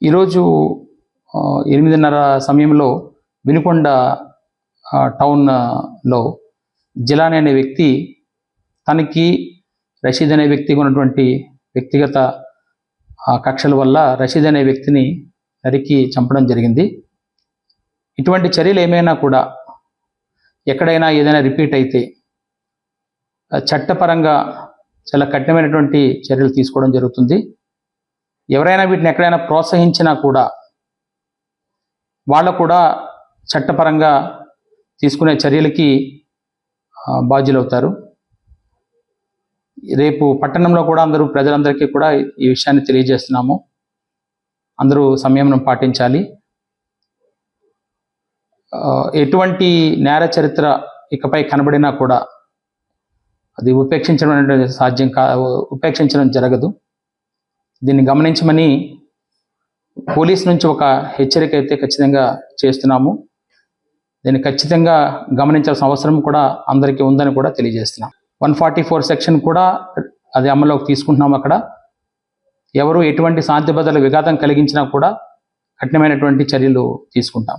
ఈరోజు 8:30 సమయంలో వినుకొండ టౌన్లో జిలానీ అనే వ్యక్తి తనకి రషీద్ అనే వ్యక్తికి ఉన్నటువంటి వ్యక్తిగత కక్షల వల్ల రషీద్ అనే వ్యక్తిని నరికి చంపడం జరిగింది. ఇటువంటి చర్యలు ఏమైనా కూడా ఎక్కడైనా ఏదైనా రిపీట్ అయితే చట్టపరంగా చాలా కఠినమైనటువంటి చర్యలు తీసుకోవడం జరుగుతుంది. ఎవరైనా వీటిని ఎక్కడైనా ప్రోత్సహించినా కూడా వాళ్ళు కూడా చట్టపరంగా తీసుకునే చర్యలకి బాధ్యులవుతారు. రేపు పట్టణంలో కూడా ప్రజలందరికీ కూడా ఈ విషయాన్ని తెలియజేస్తున్నాము. అందరూ సంయమనం పాటించాలి. ఎటువంటి నేర చరిత్ర ఇకపై కనబడినా కూడా అది ఉపేక్షించడం జరగదు. దీన్ని గమనించమని పోలీస్ నుంచి ఒక హెచ్చరిక అయితే ఖచ్చితంగా చేస్తున్నాము. దీన్ని ఖచ్చితంగా గమనించాల్సిన అవసరం కూడా అందరికీ ఉందని కూడా తెలియజేస్తున్నాం. 144 సెక్షన్ కూడా అది అమల్లోకి తీసుకుంటున్నాము. అక్కడ ఎవరు ఎటువంటి శాంతి భద్రతల విఘాతం కలిగించినా కూడా కఠినమైనటువంటి చర్యలు తీసుకుంటాం.